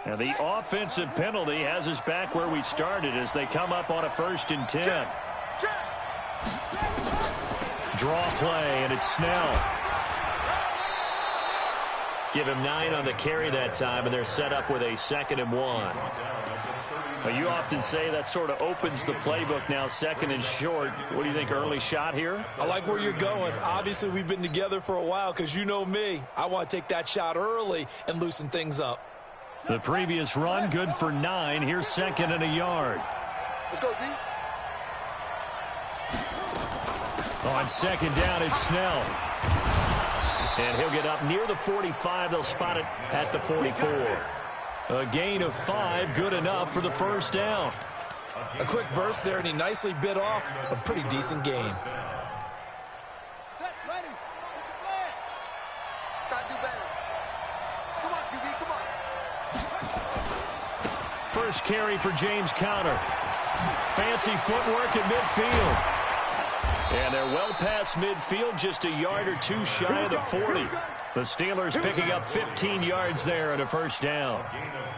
Now the offensive penalty has us back where we started as they come up on a 1st and 10. Draw play, and it's Snell. Give him 9 on the carry that time, and they're set up with a 2nd and 1. Well, you often say that sort of opens the playbook now, 2nd and short. What do you think, early shot here? I like where you're going. Obviously, we've been together for a while because you know me. I want to take that shot early and loosen things up. The previous run, good for 9. Here's 2nd and a yard. Let's go, D. On 2nd down, it's Snell. And he'll get up near the 45. They'll spot it at the 44. A gain of 5, good enough for the 1st down. A quick burst there, and he nicely bit off a pretty decent gain. Set, ready. Try to do better. Come on, QB, come on. First carry for James Conner. Fancy footwork in midfield. And they're well past midfield, just a yard or 2 shy of the 40. The Steelers picking up 15 yards there and a 1st down.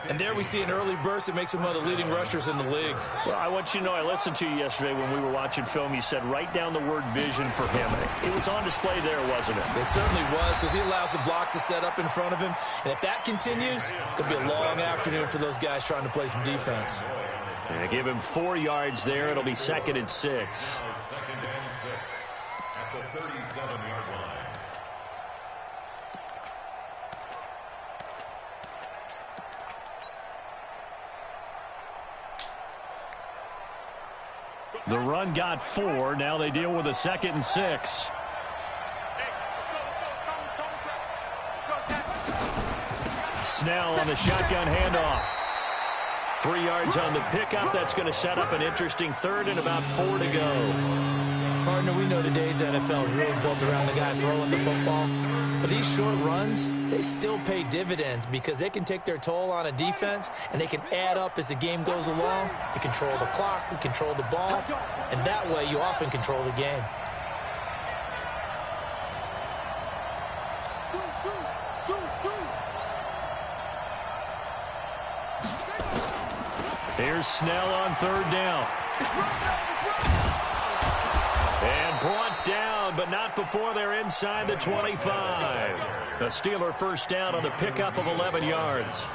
And there we see an early burst that makes him one of the leading rushers in the league. Well, I want you to know, I listened to you yesterday when we were watching film. You said write down the word vision for him. It was on display there, wasn't it? It certainly was, because he allows the blocks to set up in front of him. And if that continues, it could be a long afternoon for those guys trying to play some defense. And give him 4 yards there. It'll be 2nd and 6. At the 37-yard line. The run got 4. Now they deal with a 2nd and 6. Snell on the shotgun handoff. 3 yards on the pickup. That's going to set up an interesting 3rd and about 4 to go. Partner, we know today's NFL is really built around the guy throwing the football. But these short runs, they still pay dividends because they can take their toll on a defense, and they can add up as the game goes along. You control the clock, you control the ball, and that way you often control the game. Here's Snell on 3rd down. And brought down, but not before they're inside the 25. A Steeler 1st down on the pickup of 11 yards.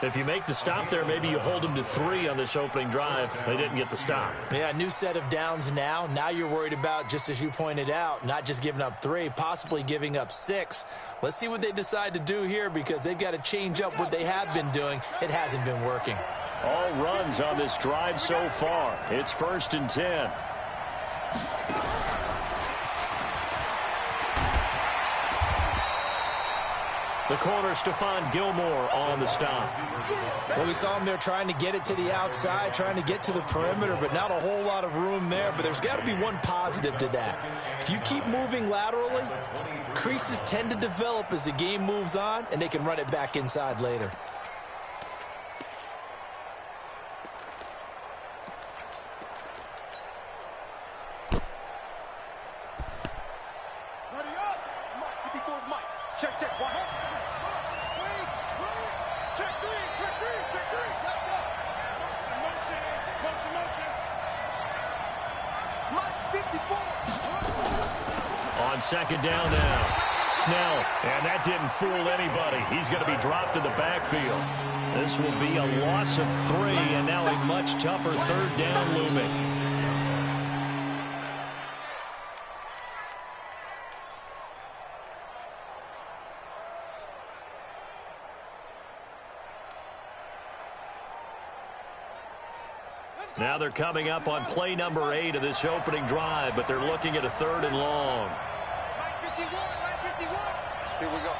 If you make the stop there, maybe you hold them to 3 on this opening drive. They didn't get the stop. Yeah, new set of downs now. Now you're worried about, just as you pointed out, not just giving up 3, possibly giving up 6. Let's see what they decide to do here because they've got to change up what they have been doing. It hasn't been working. All runs on this drive so far. It's 1st and 10. The corner, Stephon Gilmore, on the stop. Well, we saw him there trying to get it to the outside, trying to get to the perimeter, but not a whole lot of room there. But there's got to be one positive to that. If you keep moving laterally, creases tend to develop as the game moves on, and they can run it back inside later. On 2nd down now. Snell, and that didn't fool anybody. He's going to be dropped in the backfield. This will be a loss of 3, and now a much tougher 3rd down looming. Now they're coming up on play number 8 of this opening drive, but they're looking at a 3rd and long. Here we go.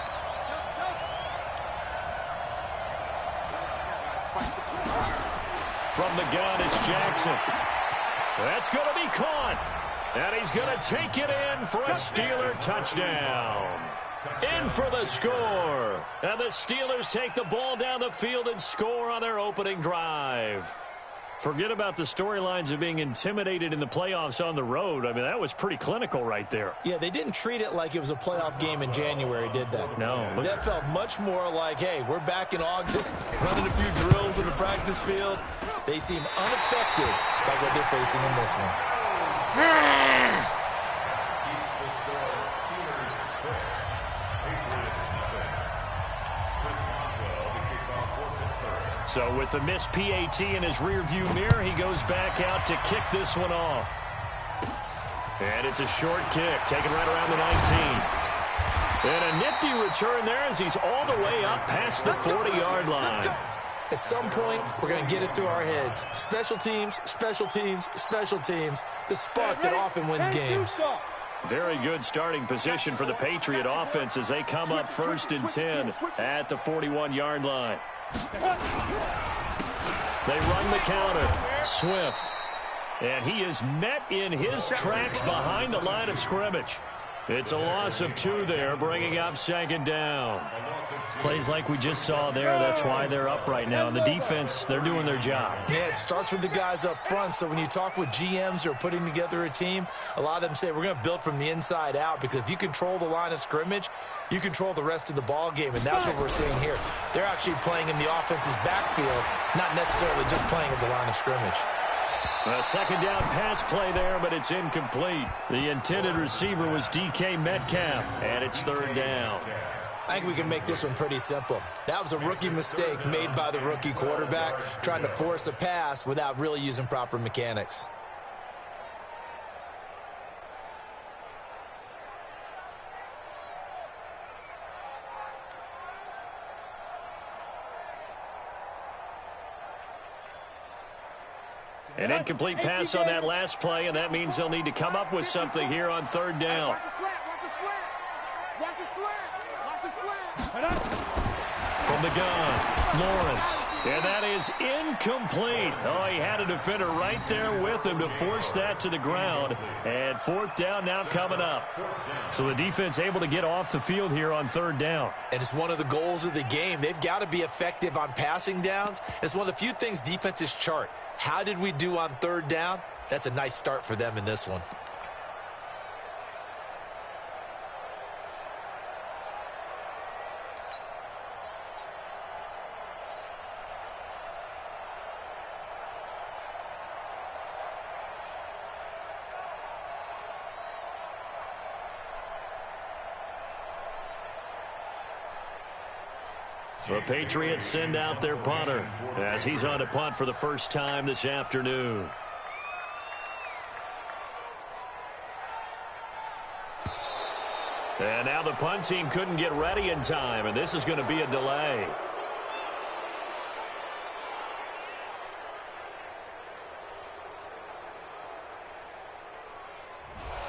From the gun, it's Jackson. That's going to be caught. And he's going to take it in for a Steeler touchdown. In for the score. And the Steelers take the ball down the field and score on their opening drive. Forget about the storylines of being intimidated in the playoffs on the road. I mean, that was pretty clinical right there. Yeah, they didn't treat it like it was a playoff game in January, did they? No. That felt much more like, hey, we're back in August, running a few drills in the practice field. They seem unaffected by what they're facing in this one. So with the missed PAT in his rearview mirror, he goes back out to kick this one off. And it's a short kick, taken right around the 19. And a nifty return there as he's all the way up past the 40-yard line. At some point, we're going to get it through our heads. Special teams, special teams, special teams. The spark that often wins games. Very good starting position for the Patriot offense as they come up 1st and 10 at the 41-yard line. They run the counter. Swift. And he is met in his tracks behind the line of scrimmage. It's a loss of 2 there, bringing up 2nd down. Plays like we just saw there, that's why they're up right now. The defense, they're doing their job. Yeah, it starts with the guys up front. So when you talk with GMs who are putting together a team, a lot of them say we're going to build from the inside out, because if you control the line of scrimmage, you control the rest of the ball game, and that's what we're seeing here. They're actually playing in the offense's backfield, not necessarily just playing at the line of scrimmage. A 2nd down pass play there, but it's incomplete. The intended receiver was DK Metcalf, and it's 3rd down. I think we can make this one pretty simple. That was a rookie mistake made by the rookie quarterback, trying to force a pass without really using proper mechanics. An incomplete pass on that last play, and that means they'll need to come up with something here on 3rd down. Watch the slant. Watch the slant. Watch the slant. Watch the slant. From the gun, Lawrence. And that is incomplete. Oh, he had a defender right there with him to force that to the ground. And 4th down now coming up. So the defense able to get off the field here on 3rd down. And it's one of the goals of the game. They've got to be effective on passing downs. It's one of the few things defenses chart. How did we do on 3rd down? That's a nice start for them in this one. The Patriots send out their punter as he's on to punt for the first time this afternoon. And now the punt team couldn't get ready in time, and this is going to be a delay.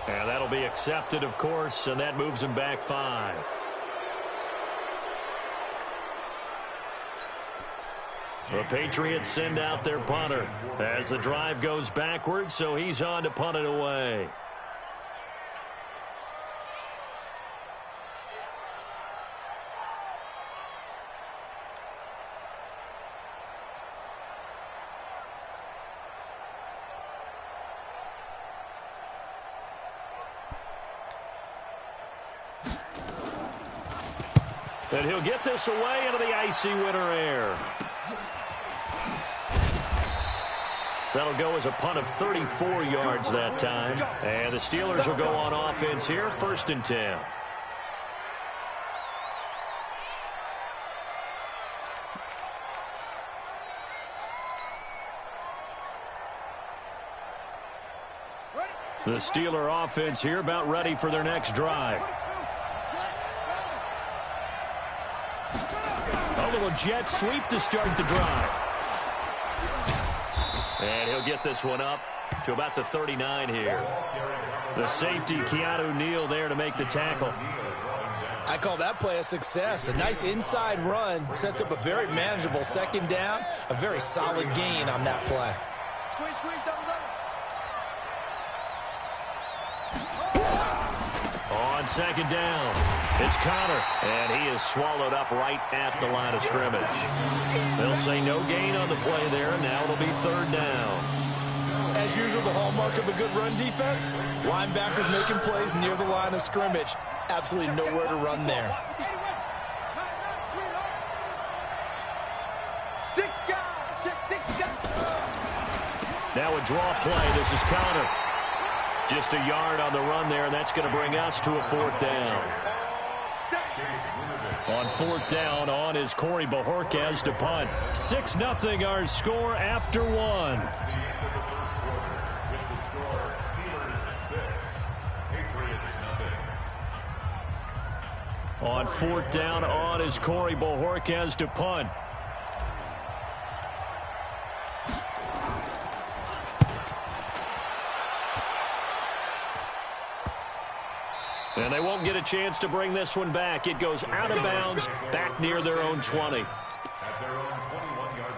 And that'll be accepted, of course, and that moves him back 5. The Patriots send out their punter as the drive goes backwards, so he's on to punt it away. And he'll get this away into the icy winter air. That'll go as a punt of 34 yards that time. And the Steelers will go on offense here, 1st and 10. The Steeler offense here about ready for their next drive. A little jet sweep to start the drive. And he'll get this one up to about the 39 here. The safety, Keanu Neal, there to make the tackle. I call that play a success. A nice inside run sets up a very manageable 2nd down. A very solid gain on that play. Squeeze, squeeze, double, double. On On second down, it's Connor, and he is swallowed up right at the line of scrimmage. They'll say no gain on the play there, and now it'll be third down. As usual, the hallmark of a good run defense, linebackers making plays near the line of scrimmage. Absolutely nowhere to run there. Now a draw play. This is Connor. Just a yard on the run there, and that's going to bring us to a fourth down. On fourth down, on is Corey Bojorquez to punt. 6-0 our score after one. On fourth down, on is Corey Bojorquez to punt. And they won't get a chance to bring this one back. It goes out of bounds, back near their own 20. At their own 21-yard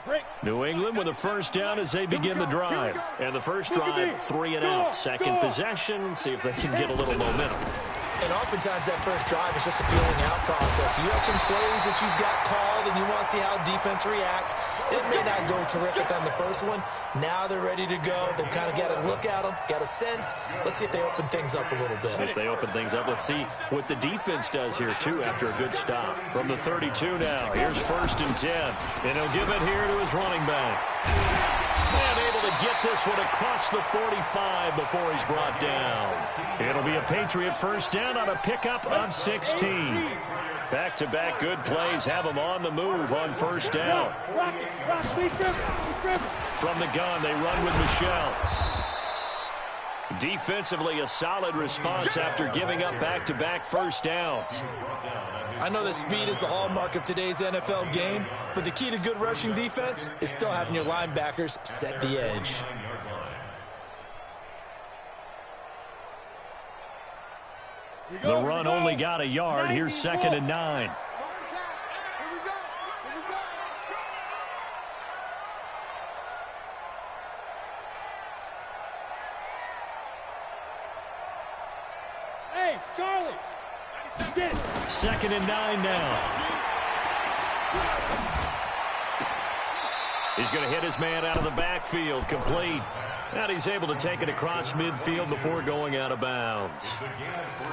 line. New England with a first down as they begin the drive. And the first drive, 3 and out. Second possession, see if they can get a little momentum. And oftentimes that first drive is just a feeling out process. You have some plays that you've got called and you want to see how defense reacts. It may not go terrific on the first one. Now they're ready to go. They've kind of got to look at them, got a sense. Let's see if they open things up a little bit. See if they open things up. Let's see what the defense does here, too, after a good stop. From the 32 now, here's 1st and 10. And he'll give it here to his running back. And able to get this one across the 45 before he's brought down. It'll be a Patriot first down on a pickup of 16. Back-to-back good plays have them on the move on first down. From the gun, they run with Michelle. Defensively, a solid response after giving up back-to-back first downs. I know that speed is the hallmark of today's NFL game, but the key to good rushing defense is still having your linebackers set the edge. The run only got a yard. Here's 2nd and 9. Hey, Charlie. Get it. 2nd and 9 now. He's going to hit his man out of the backfield, complete. And he's able to take it across midfield before going out of bounds.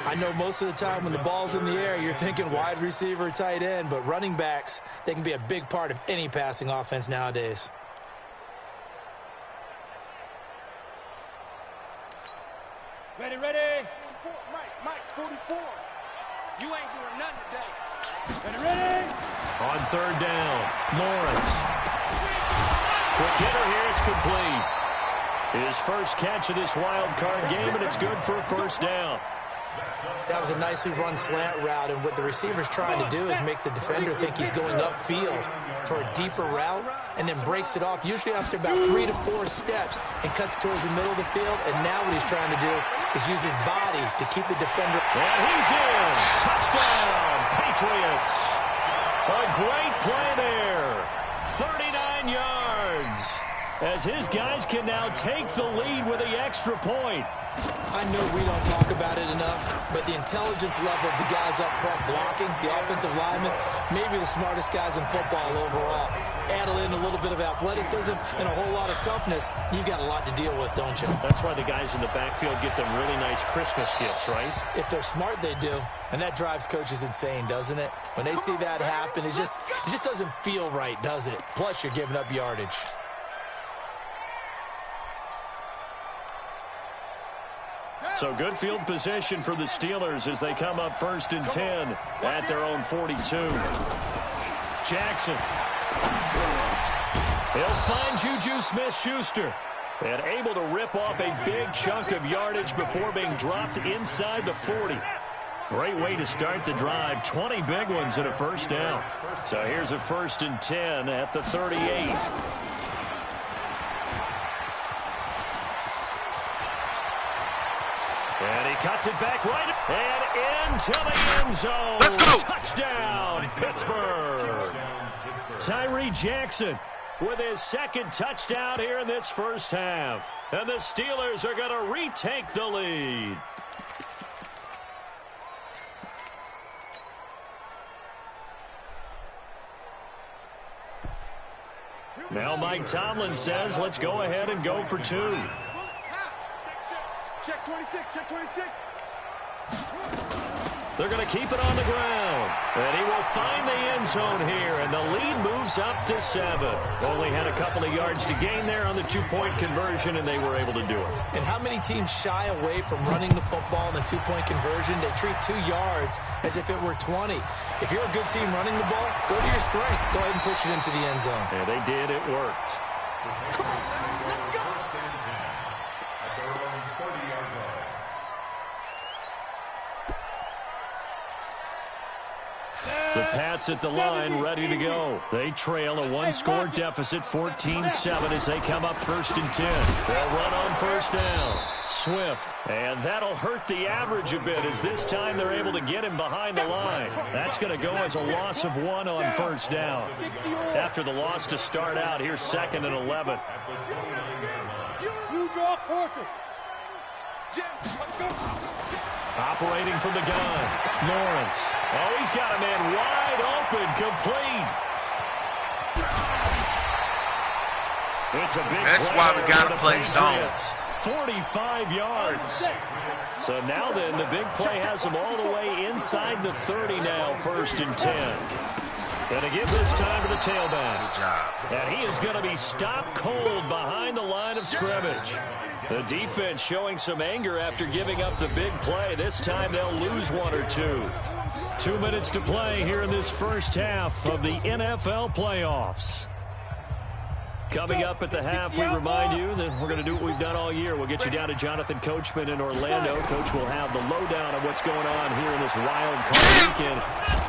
I know most of the time when the ball's in the air, you're thinking wide receiver, tight end, but running backs, they can be a big part of any passing offense nowadays. Ready, ready. 44. Mike, 44. You ain't doing nothing today. Ready, ready. On third down, Lawrence. Quick hitter here, it's complete. His first catch of this wild card game, and it's good for a first down. That was a nicely run slant route, and what the receiver's trying to do is make the defender think he's going upfield for a deeper route, and then breaks it off, usually after about 3 to 4 steps, and cuts towards the middle of the field. And now what he's trying to do is use his body to keep the defender. And he's in. Touchdown, Patriots. A great play there. 39 yards. As his guys can now take the lead with the extra point. I know we don't talk about it enough, but the intelligence level of the guys up front blocking, the offensive linemen, maybe the smartest guys in football overall. Add in a little bit of athleticism and a whole lot of toughness, you've got a lot to deal with, don't you? That's why the guys in the backfield get them really nice Christmas gifts, right? If they're smart, they do. And that drives coaches insane, doesn't it? When they see that happen, it just doesn't feel right, does it? Plus, you're giving up yardage. So good field position for the Steelers as they come up 1st and 10 at their own 42. Jackson. He'll find Juju Smith-Schuster. And able to rip off a big chunk of yardage before being dropped inside the 40. Great way to start the drive. 20 big ones and a first down. So here's a 1st and 10 at the 38. And he cuts it back right and into the end zone. Let's go. Touchdown, Pittsburgh. Tyree Jackson with his second touchdown here in this first half. And the Steelers are going to retake the lead. Now Mike Tomlin says, let's go ahead and go for 2. Check 26, check 26. They're going to keep it on the ground. And he will find the end zone here, and the lead moves up to 7. Only had a couple of yards to gain there on the 2-point conversion, and they were able to do it. And how many teams shy away from running the football in the 2-point conversion? They treat 2 yards as if it were 20. If you're a good team running the ball, go to your strength. Go ahead and push it into the end zone. Yeah, they did. It worked. Come on, let's go. At their own 30-yard line. The Pats at the line, ready to go. They trail a 1-score deficit, 14-7, as they come up 1st and 10. They'll run on first down. Swift. And that'll hurt the average a bit, as this time they're able to get him behind the line. That's going to go as a loss of 1 on first down. After the loss to start out, here's 2nd and 11. You draw quarters. Jim, let's go. Operating from the gun, Lawrence. Oh, he's got a man wide open, complete. It's a big That's why we got to play zone. 45 yards. So now then, the big play has him all the way inside the 30 now, 1st and 10. Going to give this time to the tailback. Good job. And he is going to be stopped cold behind the line of scrimmage. The defense showing some anger after giving up the big play. This time they'll lose 1 or 2. 2 minutes to play here in this first half of the NFL playoffs. Coming up at the half, we remind you that we're going to do what we've done all year. We'll get you down to Jonathan Coachman in Orlando. Coach will have the lowdown on what's going on here in this wild card weekend.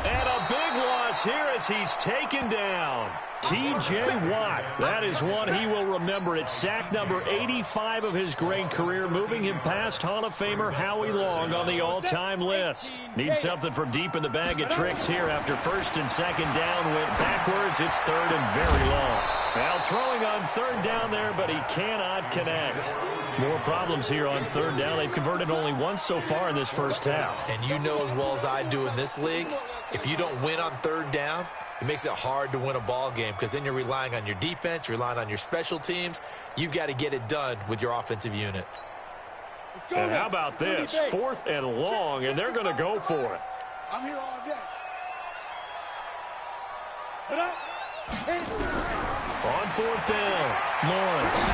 And a big loss here as he's taken down. T.J. Watt, that is one he will remember. It's sack number 85 of his great career, moving him past Hall of Famer Howie Long on the all-time list. Needs something from deep in the bag of tricks here after 1st and 2nd down went backwards. It's 3rd and very long. Now throwing on 3rd down there, but he cannot connect. More problems here on 3rd down. They've converted only once so far in this first half. And you know as well as I do in this league, if you don't win on 3rd down, it makes it hard to win a ball game because then you're relying on your defense, you're relying on your special teams. You've got to get it done with your offensive unit. And how about this? 4th and long, and they're going to go for it. I'm here all day. Put up. On 4th down, Lawrence.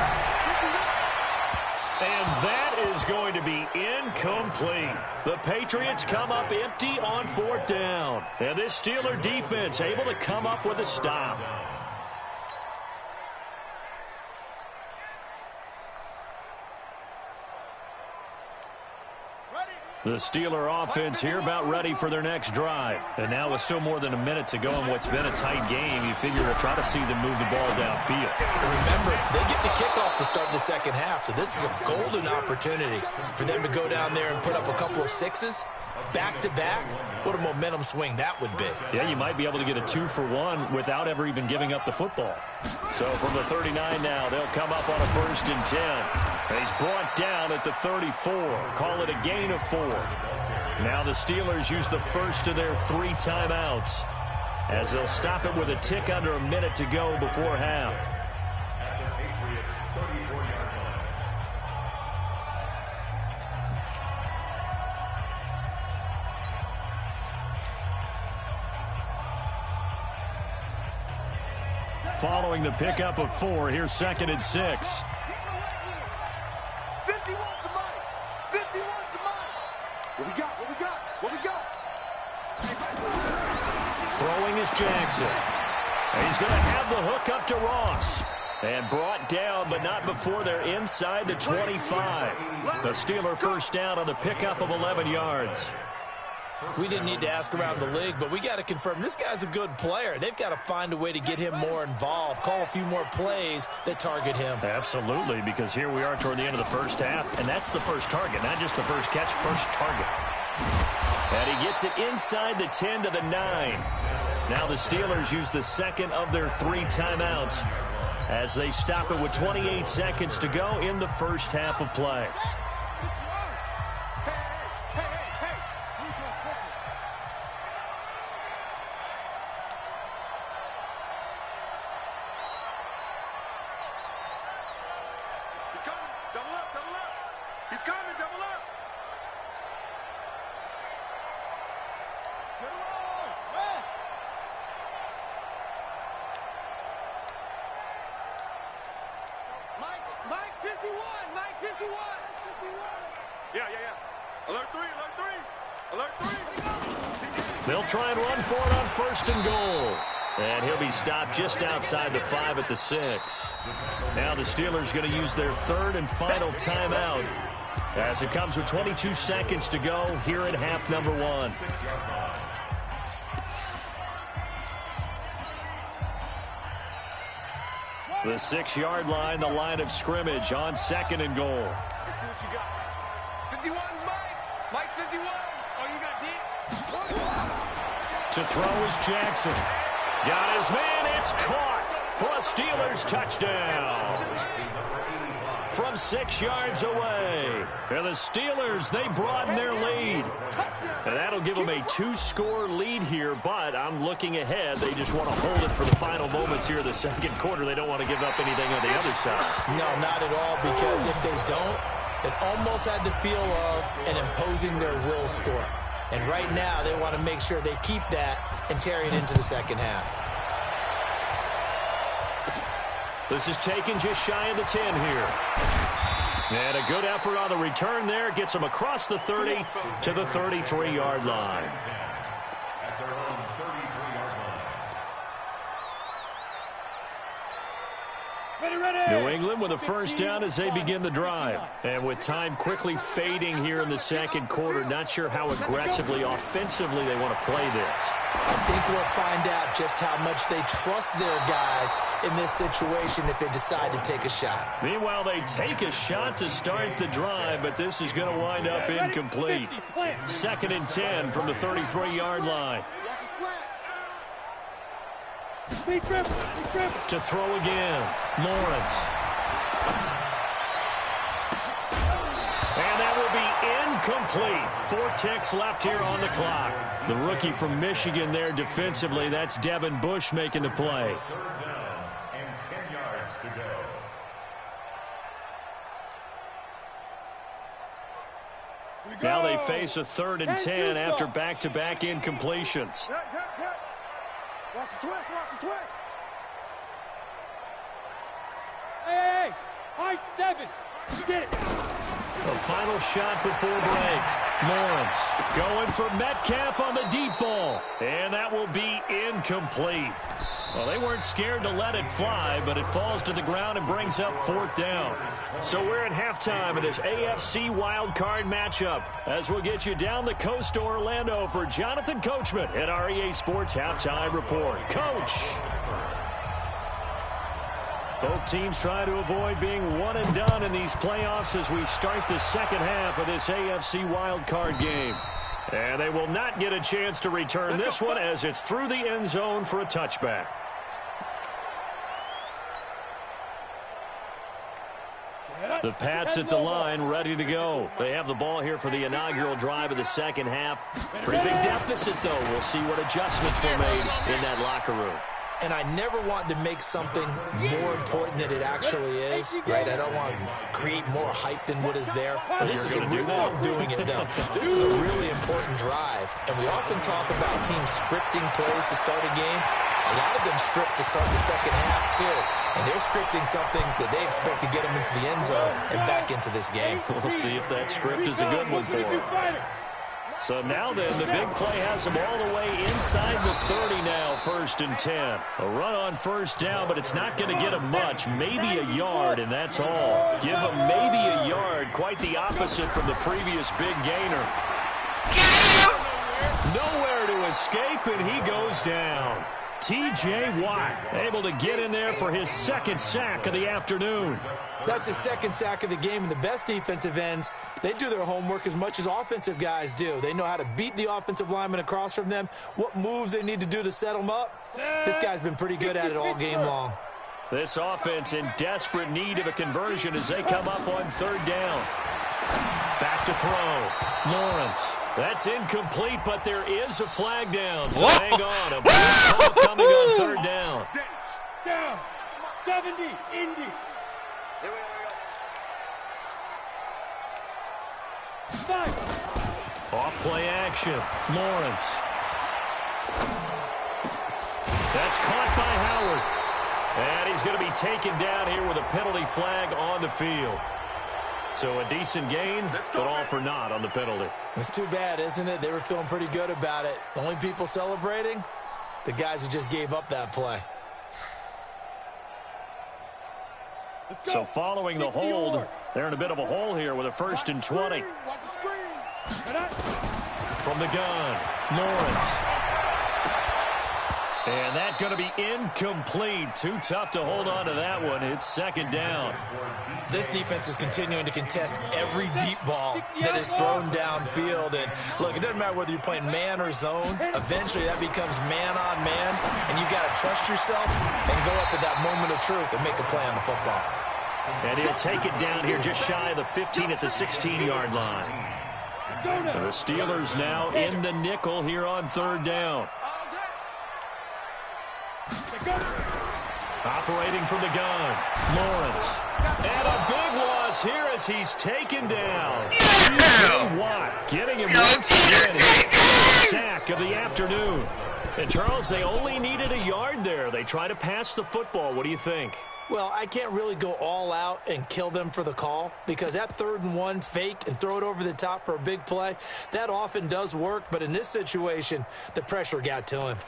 And that is going to be incomplete. The Patriots come up empty on 4th down. And this Steeler defense able to come up with a stop. The Steeler offense here about ready for their next drive. And now with still more than a minute to go in what's been a tight game, you figure to try to see them move the ball downfield. And remember, they get the kickoff to start the second half, so this is a golden opportunity for them to go down there and put up a couple of 6s back-to-back. What a momentum swing that would be. Yeah, you might be able to get a 2-for-1 without ever even giving up the football. So from the 39 now, they'll come up on a 1st and 10. And he's brought down at the 34. Call it a gain of 4. Now the Steelers use the first of their 3 timeouts as they'll stop it with a tick under a minute to go before half. Following the pickup of 4, here's 2nd and 6. 51's the money. 51's the money. What we got? What we got? What we got? Throwing is Jackson. And he's going to have the hook up to Ross. And brought down, but not before they're inside the 25. The Steeler first down on the pickup of 11 yards. We didn't need to ask around the league, but we got to confirm this guy's a good player. They've got to find a way to get him more involved, call a few more plays that target him. Absolutely, because here we are toward the end of the first half, and that's the first target, not just the first catch, first target. And he gets it inside the 10 to the 9. Now the Steelers use the second of their 3 timeouts as they stop it with 28 seconds to go in the first half of play. They'll try and run for it on 1st and goal. And he'll be stopped just outside the 5 at the 6. Now the Steelers going to use their 3rd and final timeout as it comes with 22 seconds to go here in half number 1. The 6-yard line, the line of scrimmage on 2nd and goal. Let's see what you got. 51, Mike. Mike 51. Oh, you got deep. To throw is Jackson. Got his man. It's caught for a Steelers touchdown. From 6 yards away. And the Steelers, they broaden their lead. And that'll give them a 2-score lead here, but I'm looking ahead. They just want to hold it for the final moments here of the 2nd quarter. They don't want to give up anything on the other side. No, not at all, because if they don't, it almost had the feel of an imposing their will score. And right now, they want to make sure they keep that and carry it into the 2nd half. This is taken just shy of the 10 here. And a good effort on the return there. Gets them across the 30 to the 33-yard line. New England with a first down as they begin the drive. And with time quickly fading here in the 2nd quarter, not sure how aggressively, offensively they want to play this. I think we'll find out just how much they trust their guys in this situation if they decide to take a shot. Meanwhile, they take a shot to start the drive, but this is going to wind up incomplete. 2nd and 10 from the 33-yard line. To throw again, Lawrence. And that will be incomplete. 4 ticks left here on the clock. The rookie from Michigan there defensively. That's Devin Bush making the play. 3rd down and 10 yards to go. Now they face a 3rd and 10 after back-to-back incompletions. Watch the twist, watch the twist. Hey, high 7. Get it. The final shot before break. Lawrence going for Metcalf on the deep ball. And that will be incomplete. Well, they weren't scared to let it fly, but it falls to the ground and brings up 4th down. So we're at halftime of this AFC wildcard matchup as we'll get you down the coast to Orlando for Jonathan Coachman at our EA Sports Halftime Report. Coach! Both teams try to avoid being one and done in these playoffs as we start the 2nd half of this AFC wildcard game. And they will not get a chance to return this one as it's through the end zone for a touchback. The Pats at the line, ready to go. They have the ball here for the inaugural drive of the 2nd half. Pretty big deficit, though. We'll see what adjustments were made in that locker room. And I never want to make something more important than it actually is, right? I don't want to create more hype than what is there. But this is I'm doing it, though. This is a really important drive. And we often talk about teams scripting plays to start a game. A lot of them script to start the 2nd half, too. And they're scripting something that they expect to get them into the end zone and back into this game. We'll see if that script is a good one for them. So now then, the big play has them all the way inside the 30 now, 1st and 10. A run on 1st down, but it's not going to get them much. Maybe a yard, and that's all. Give them maybe a yard. Quite the opposite from the previous big gainer. Nowhere to escape, and he goes down. T.J. Watt able to get in there for his 2nd sack of the afternoon. That's his 2nd sack of the game, and the best defensive ends, they do their homework as much as offensive guys do. They know how to beat the offensive lineman across from them, what moves they need to do to set them up. This guy's been pretty good at it all game long. This offense in desperate need of a conversion as they come up on third down. Back to throw. Lawrence. That's incomplete, but there is a flag down. So hang on. A ball coming on third down. Down. 70, Indy. Off play action. Lawrence. That's caught by Howard. And he's going to be taken down here with a penalty flag on the field. So a decent gain, but all for naught on the penalty. It's too bad, isn't it? They were feeling pretty good about it. The only people celebrating, the guys who just gave up that play. So following the hold, they're in a bit of a hole here with a 1st and 20. From the gun, Lawrence. And that's going to be incomplete. Too tough to hold on to that one. It's 2nd down. This defense is continuing to contest every deep ball that is thrown downfield. And look, it doesn't matter whether you're playing man or zone. Eventually that becomes man on man. And you got to trust yourself and go up at that moment of truth and make a play on the football. And he'll take it down here just shy of the 15 at the 16-yard line. So the Steelers now in the nickel here on 3rd down. Operating from the gun, Lawrence. And a big loss here as he's taken down. Watt getting him once again. Sack of the afternoon. And, Charles, they only needed a yard there. They try to pass the football. What do you think? Well, I can't really go all out and kill them for the call because that 3rd and 1 fake and throw it over the top for a big play, that often does work. But in this situation, the pressure got to him.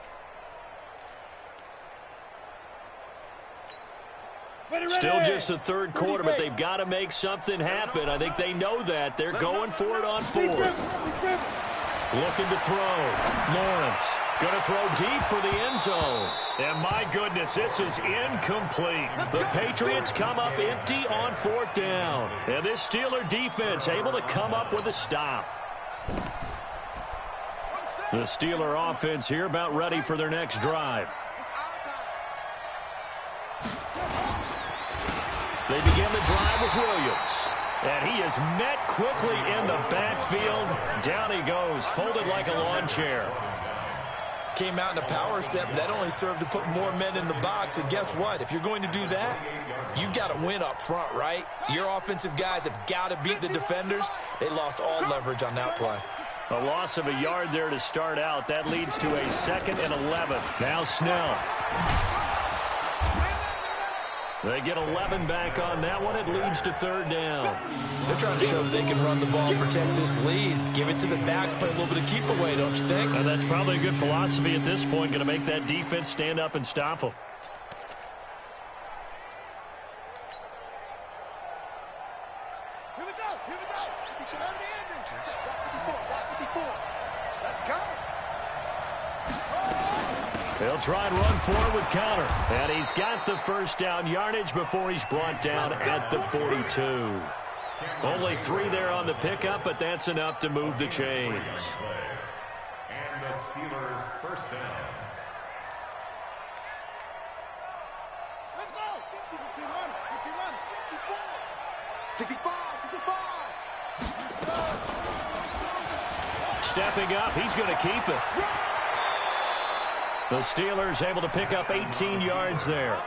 Still just the 3rd quarter, but they've got to make something happen. I think they know that. They're going for it on 4th. Looking to throw. Lawrence going to throw deep for the end zone. And my goodness, this is incomplete. The Patriots come up empty on 4th down. And this Steeler defense able to come up with a stop. The Steeler offense here about ready for their next drive. They begin the drive with Williams. And he is met quickly in the backfield. Down he goes, folded like a lawn chair. Came out in a power set, but that only served to put more men in the box. And guess what? If you're going to do that, you've got to win up front, right? Your offensive guys have got to beat the defenders. They lost all leverage on that play. A loss of a yard there to start out. That leads to a 2nd and 11. Now Snell. They get 11 back on that one. It leads to 3rd down. They're trying to show that they can run the ball and protect this lead. Give it to the backs, play a little bit of keep away, don't you think? And that's probably a good philosophy at this point. Going to make that defense stand up and stop them. Here we go. Here we go. Let's go. They'll try and run forward with counter. And he's got the 1st down yardage before he's brought down at the 42. Only 3 there on the pickup, but that's enough to move the chains. And the Steelers 1st down. Let's go. 50, 55, 55. Stepping up, he's going to keep it. The Steelers able to pick up 18 yards there.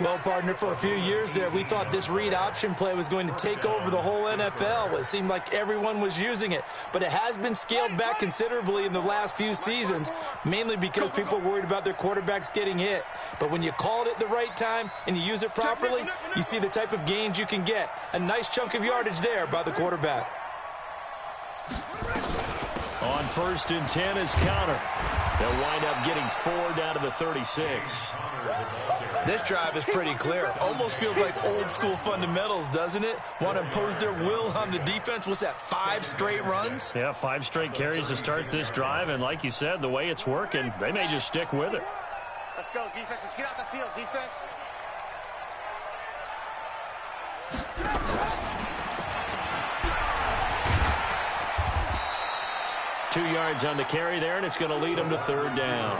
Well, partner, for a few years there, we thought this read option play was going to take over the whole NFL. It seemed like everyone was using it, but it has been scaled back considerably in the last few seasons, mainly because people are worried about their quarterbacks getting hit. But when you call it at the right time and you use it properly, you see the type of gains you can get. A nice chunk of yardage there by the quarterback. On 1st and 10 is counter. They'll wind up getting 4 down to the 36. This drive is pretty clear. Almost feels like old school fundamentals, doesn't it? Want to impose their will on the defense. What's that, 5 straight runs? Yeah, 5 straight carries to start this drive. And like you said, the way it's working, they may just stick with it. Let's go, defense. Let's get out the field, defense. 2 yards on the carry there, and it's going to lead them to third down.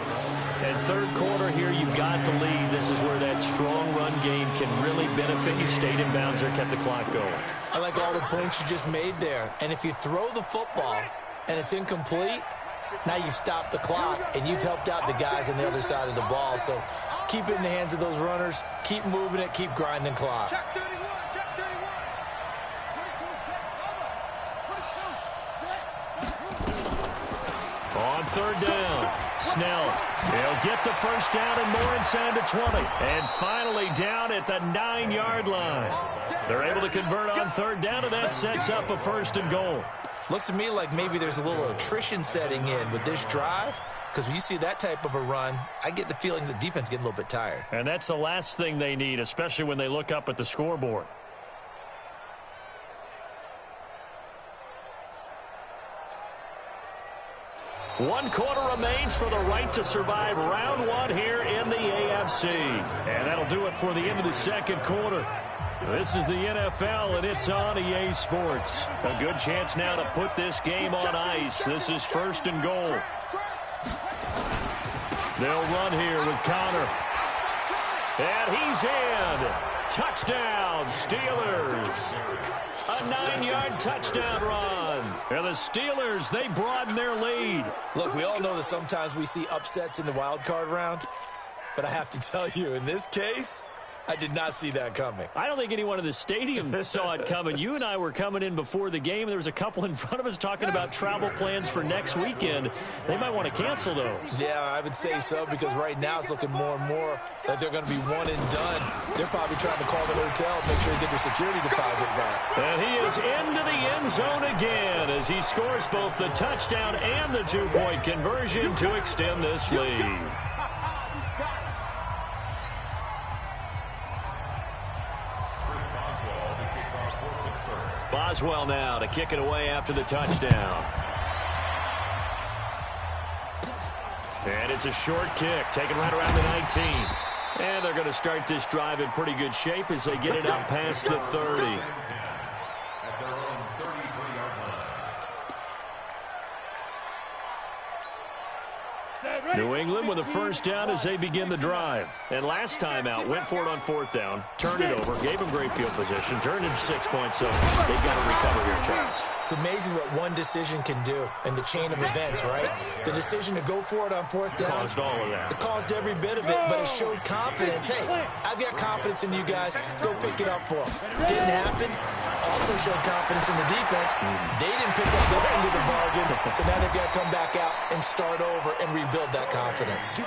And third quarter here, you've got the lead. This is where that strong run game can really benefit you. Stayed in bounds there, kept the clock going. I like all the points you just made there. And if you throw the football and it's incomplete, now you've stopped the clock and you've helped out the guys on the other side of the ball. So keep it in the hands of those runners. Keep moving it. Keep grinding clock. Check 31, check 31. 22, check, On third down, Snell. He'll get the first down and more inside the 20. And finally down at the 9-yard line. They're able to convert on third down, and that sets up a first and goal. Looks to me like maybe there's a little attrition setting in with this drive, because when you see that type of a run, I get the feeling the defense getting a little bit tired. And that's the last thing they need, especially when they look up at the scoreboard. One quarter remains for the right to survive round one here in the AFC. And that'll do it for the end of the second quarter. This is the NFL, and it's on EA Sports. A good chance now to put this game on ice. This is first and goal. They'll run here with Connor. And he's in. Touchdown, Steelers. A 9-yard touchdown run. And the Steelers, they broaden their lead. Look, we all know that sometimes we see upsets in the wild card round. But I have to tell you, in this case, I did not see that coming. I don't think anyone in the stadium saw it coming. You and I were coming in before the game. There was a couple in front of us talking about travel plans for next weekend. They might want to cancel those. Yeah, I would say so, because right now it's looking more and more that they're going to be one and done. They're probably trying to call the hotel, make sure they get their security deposit back. And he is into the end zone again as he scores both the touchdown and the two-point conversion to extend this lead. Boswell now to kick it away after the touchdown. And it's a short kick, taken right around the 19. And they're going to start this drive in pretty good shape as they get it up past the 30. New England with a first down as they begin the drive. And last time out, went for it on fourth down, turned it over, gave them great field position, turned into 6 points. So they've got to recover here, Charles. It's amazing what one decision can do in the chain of events, right? The decision to go for it on fourth down. Caused all of that. It caused every bit of it, but it showed confidence. Hey, I've got confidence in you guys. Go pick it up for them. Didn't happen. Also showed confidence in the defense. They didn't pick up their end of the bargain, so now they've got to come back out and start over and rebuild that confidence.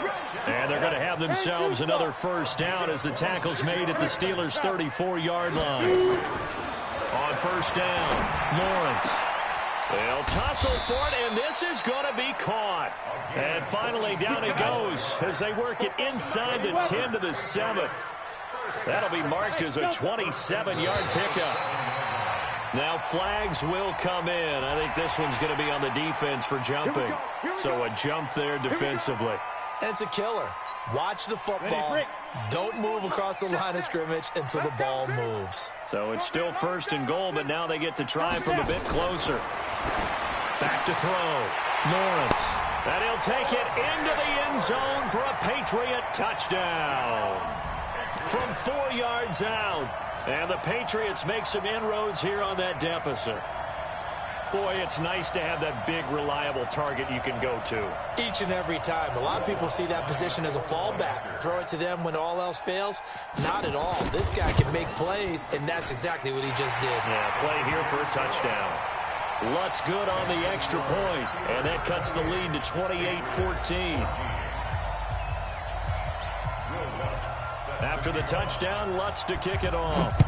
And they're going to have themselves another first down as the tackle's made at the Steelers' 34-yard line. On first down, Lawrence. They'll tussle for it, and this is going to be caught. And finally, down it goes as they work it inside the 10 to the 7. That'll be marked as a 27-yard pickup. Now flags will come in. I think this one's going to be on the defense for jumping. So a jump there defensively. And it's a killer. Watch the football. Don't move across the line of scrimmage until the ball moves. So it's still first and goal, but now they get to try from a bit closer. Back to throw. Lawrence. And he'll take it into the end zone for a Patriot touchdown. From 4 yards out. And the Patriots make some inroads here on that deficit. Boy, it's nice to have that big, reliable target you can go to. Each and every time. A lot of people see that position as a fallback. Throw it to them when all else fails. Not at all. This guy can make plays, and that's exactly what he just did. Yeah, play here for a touchdown. Lutz good on the extra point, and that cuts the lead to 28-14. After the touchdown, Lutz to kick it off.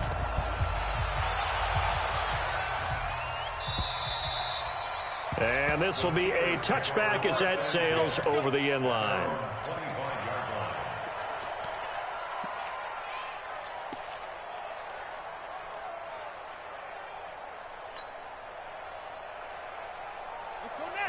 And this will be a touchback as that sails over the end line.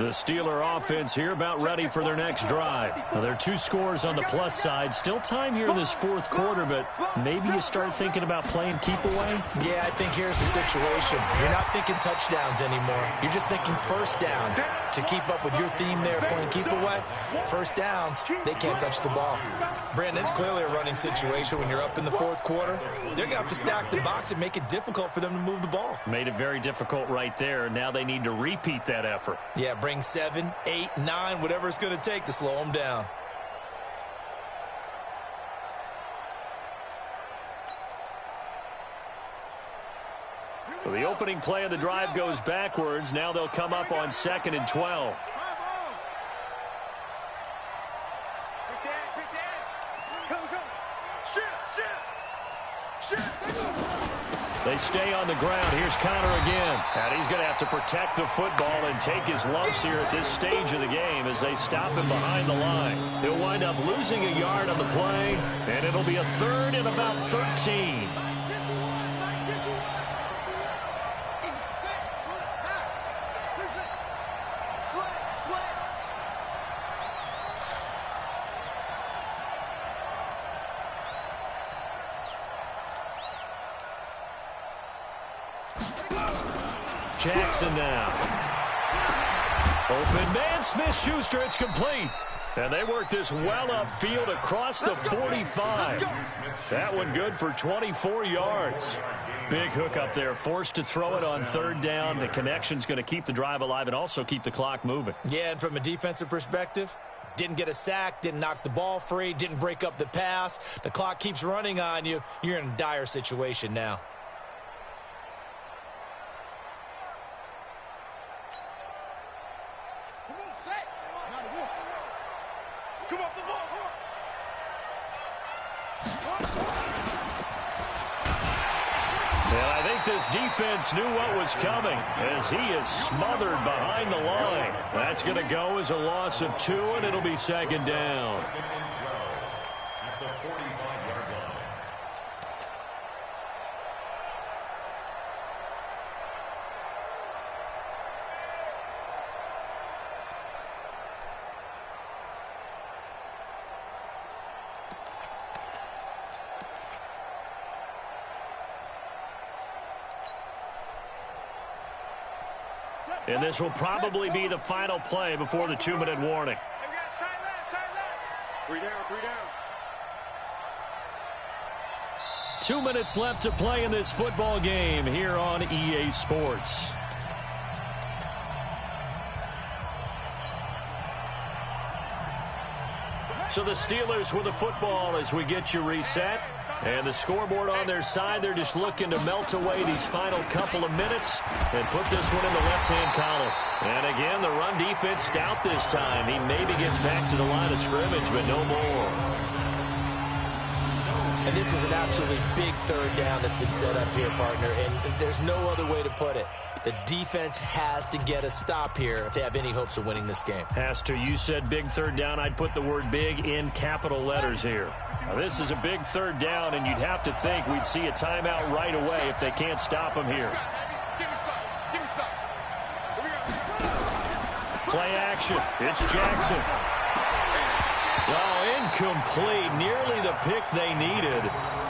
The Steeler offense here about ready for their next drive. Now, there are 2 scores on the plus side. Still time here in this fourth quarter, but maybe you start thinking about playing keep away? Yeah, I think here's the situation. You're not thinking touchdowns anymore. You're just thinking first downs. to keep up with your theme there, playing keep away. First downs, they can't touch the ball. Brandon, it's clearly a running situation when you're up in the fourth quarter. They're going to have to stack the box and make it difficult for them to move the ball. Made it very difficult right there. Now they need to repeat that effort. Yeah, bring 7, 8, 9, whatever it's going to take to slow them down. So the opening play of the drive goes backwards. Now they'll come up on 2nd and 12. They stay on the ground. Here's Connor again. And he's going to have to protect the football and take his lumps here at this stage of the game as they stop him behind the line. He'll wind up losing a yard on the play, and it'll be a 3rd and about 13. Jackson now. Open man, Smith-Schuster, it's complete. And they work this well upfield across the 45. That one good for 24 yards. Big hook up there, forced to throw it on 3rd down. The connection's going to keep the drive alive and also keep the clock moving. Yeah, and from a defensive perspective, didn't get a sack, didn't knock the ball free, didn't break up the pass. The clock keeps running on you. You're in a dire situation now. This defense knew what was coming as he is smothered behind the line. That's going to go as a loss of 2, and it'll be 2nd down. At the 45-yard line. And this will probably be the final play before the 2-minute warning. 3 down, 3 down. 2 minutes left to play in this football game here on EA Sports. So the Steelers with the football as we get you reset. And the scoreboard on their side, they're just looking to melt away these final couple of minutes and put this one in the left-hand column. And again, the run defense stout this time. He maybe gets back to the line of scrimmage, but no more. And this is an absolutely big 3rd down that's been set up here, partner, and there's no other way to put it. The defense has to get a stop here if they have any hopes of winning this game. Has to. You said big 3rd down. I'd put the word big in capital letters here. Now, this is a big 3rd down, and you'd have to think we'd see a timeout right away if they can't stop him here. Play action. It's Jackson. Oh, incomplete. Nearly the pick they needed.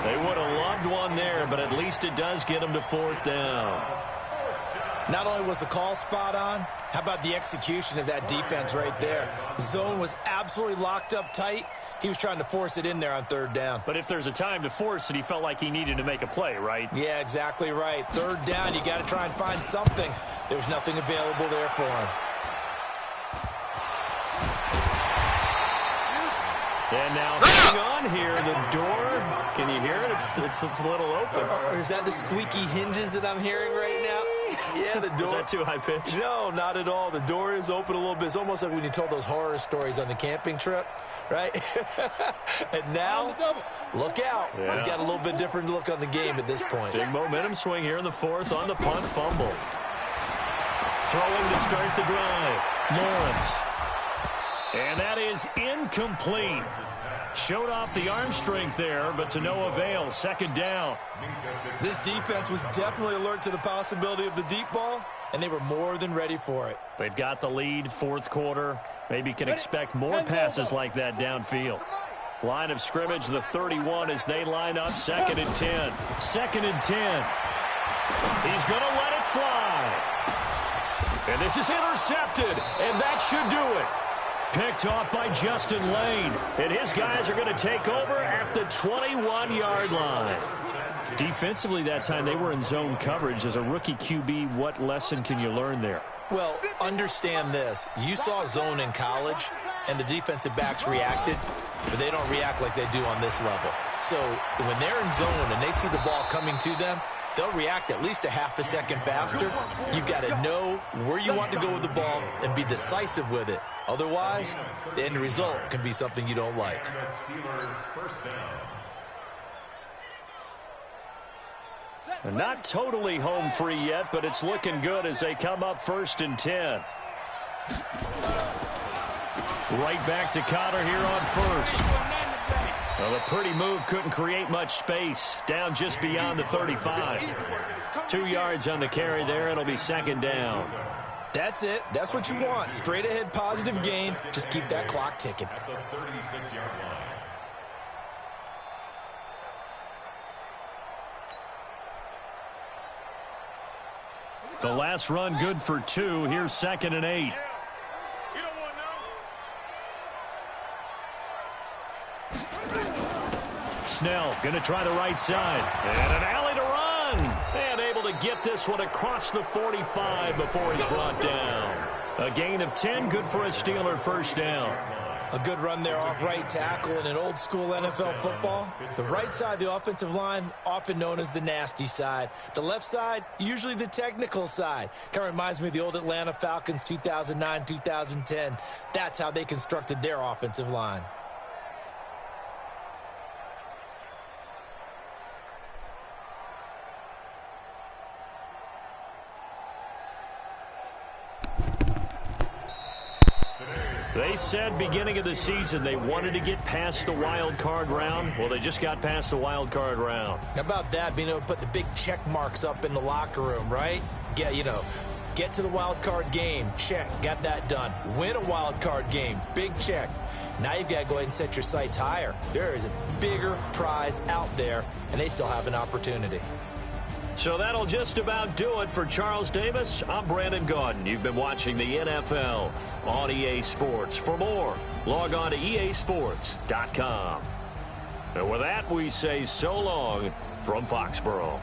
They would have loved one there, but at least it does get them to 4th down. Not only was the call spot on, how about the execution of that defense right there? Zone was absolutely locked up tight. He was trying to force it in there on 3rd down. But if there's a time to force it, he felt like he needed to make a play, right? Yeah, exactly right. 3rd down, you got to try and find something. There was nothing available there for him. And now hang on here, the door, can you hear it? It's a little open. Or is that the squeaky hinges that I'm hearing right now? Yeah, the door. Is that too high pitch? No, not at all. The door is open a little bit. It's almost like when you told those horror stories on the camping trip, right? And now, look out. Yeah. We've got a little bit different look on the game at this point. Big momentum swing here in the 4th on the punt fumble. Throwing to start the drive. Lawrence. And that is incomplete. Showed off the arm strength there, but to no avail. 2nd down. This defense was definitely alert to the possibility of the deep ball, and they were more than ready for it. They've got the lead, 4th quarter. Maybe can expect more passes like that downfield. Line of scrimmage, the 31 as they line up. 2nd and 10. 2nd and 10. He's going to let it fly. And this is intercepted, and that should do it. Picked off by Justin Lane, and his guys are going to take over at the 21-yard line. Defensively that time, they were in zone coverage. As a rookie QB, what lesson can you learn there? Well, understand this. You saw zone in college, and the defensive backs reacted, but they don't react like they do on this level. So when they're in zone and they see the ball coming to them, they'll react at least a half a second faster. You've got to know where you want to go with the ball and be decisive with it. Otherwise, the end result can be something you don't like. And not totally home free yet, but it's looking good as they come up 1st and 10. Right back to Connor here on 1st. Well, a pretty move couldn't create much space. Down just beyond the 35. 2 yards on the carry there. It'll be 2nd down. That's it. That's what you want. Straight ahead positive gain. Just keep that clock ticking. At the 36-yard line. The last run good for 2. Here's 2nd and 8. Snell going to try the right side. And an alley to run. And able to get this one across the 45 before he's brought down. A gain of 10, good for a Steeler 1st down. A good run there off right tackle in an old-school NFL football. The right side of the offensive line, often known as the nasty side. The left side, usually the technical side. Kind of reminds me of the old Atlanta Falcons 2009-2010. That's how they constructed their offensive line. They said beginning of the season they wanted to get past the wild card round. Well, they just got past the wild card round. How about that, being able to put the big check marks up in the locker room, right? Get to the wild card game, check, got that done. Win a wild card game, big check. Now you've got to go ahead and set your sights higher. There is a bigger prize out there, and they still have an opportunity. So that'll just about do it for Charles Davis. I'm Brandon Gaudin. You've been watching the NFL on EA Sports. For more, log on to easports.com. And with that, we say so long from Foxborough.